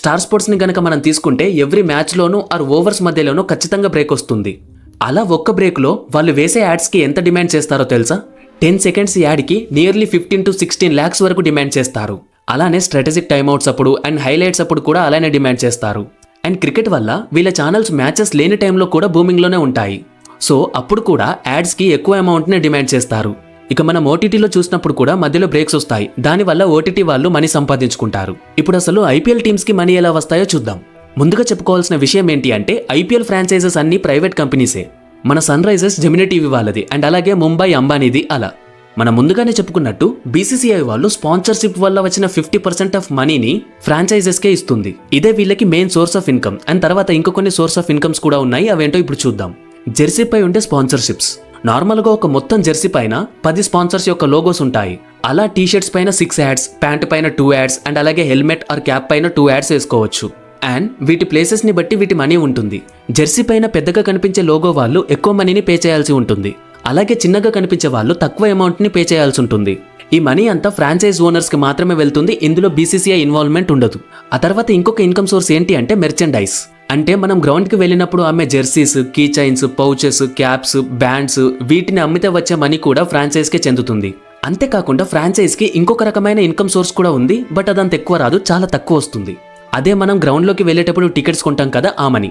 Star స్పోర్ట్స్ని గనక మనం తీసుకుంటే ఎవ్రీ మ్యాచ్లోనూ ఆర్ ఓవర్స్ మధ్యలోనూ ఖచ్చితంగా బ్రేక్ వస్తుంది. అలా ఒక్క బ్రేక్లో వాళ్ళు వేసే యాడ్స్కి ఎంత డిమాండ్ చేస్తారో తెలుసా? 10 సెకండ్స్ యాడ్కి నియర్లీ 15 to 16 lakhs వరకు డిమాండ్ చేస్తారు. అలానే స్ట్రాటజిక్ టైమ్అవుట్స్ అప్పుడు అండ్ హైలైట్స్ అప్పుడు కూడా అలానే డిమాండ్ చేస్తారు. అండ్ క్రికెట్ వల్ల వీళ్ళ ఛానల్స్ మ్యాచెస్ లేని టైంలో కూడా బూమింగ్లోనే ఉంటాయి. సో అప్పుడు కూడా యాడ్స్కి ఎక్కువ అమౌంట్నే డిమాండ్ చేస్తారు. ఇక మనం ఓటీటీలో చూసినప్పుడు కూడా మధ్యలో బ్రేక్స్ వస్తాయి. దానివల్ల ఓటీటీ వాళ్ళు మనీ సంపాదించుకుంటారు. ఇప్పుడు అసలు ఐపీఎల్ టీమ్స్కి మనీ ఎలా వస్తాయో చూద్దాం. ముందుగా చెప్పుకోవాల్సిన విషయం ఏంటి అంటే ఐపీఎల్ ఫ్రాంచైజెస్ అన్ని ప్రైవేట్ కంపెనీసే. మన సన్ రైజర్స్ జెమినీ టీవీ వాళ్ళది అండ్ అలాగే ముంబై అంబానీది. అలా మనం ముందుగానే చెప్పుకున్నట్టు బీసీసీఐ వాళ్ళు స్పాన్సర్షిప్ వల్ల వచ్చిన 50% ఆఫ్ మనీని ఫ్రాంచైజెస్కే ఇస్తుంది. ఇదే వీళ్ళకి main source of income. And తర్వాత ఇంకో కొన్ని సోర్స్ ఆఫ్ ఇన్కమ్స్ కూడా ఉన్నాయి. అవేంటో ఇప్పుడు చూద్దాం. జెర్సీపై ఉండే స్పాన్సర్షిప్స్. నార్మల్గా ఒక మొత్తం జెర్సీ పైన 10 స్పాన్సర్స్ యొక్క లోగోస్ ఉంటాయి. అలా టీషర్ట్స్ పైన 6 యాడ్స్, ప్యాంట్ పైన 2 యాడ్స్ అండ్ అలాగే హెల్మెట్ ఆర్ క్యాప్ పైన 2 యాడ్స్ వేసుకోవచ్చు. అండ్ వీటి ప్లేసెస్ని బట్టి వీటి మనీ ఉంటుంది. జెర్సీ పైన పెద్దగా కనిపించే లోగో వాళ్ళు ఎక్కువ మనీని పే చేయాల్సి ఉంటుంది. అలాగే చిన్నగా కనిపించే వాళ్ళు తక్కువ అమౌంట్ని పే చేయాల్సి ఉంటుంది. ఈ మనీ అంతా ఫ్రాంచైజ్ ఓనర్స్కి మాత్రమే వెళ్తుంది. ఇందులో బీసీసీఐ ఇన్వాల్వ్మెంట్ ఉండదు. ఆ తర్వాత ఇంకొక ఇన్కమ్ సోర్స్ ఏంటి అంటే మెర్చెండైజ్. అంటే మనం గ్రౌండ్కి వెళ్ళినప్పుడు అమ్మే jerseys, key chains, pouches, caps, bands వీటిని అమ్మితే వచ్చే మనీ కూడా ఫ్రాంచైజ్కే చెందుతుంది. అంతేకాకుండా ఫ్రాంచైజ్కి ఇంకొక రకమైన ఇన్కమ్ సోర్స్ కూడా ఉంది. బట్ అదంత ఎక్కువ రాదు, చాలా తక్కువ వస్తుంది. అదే మనం గ్రౌండ్లోకి వెళ్ళేటప్పుడు టికెట్స్ కొంటాం కదా, ఆ మనీ.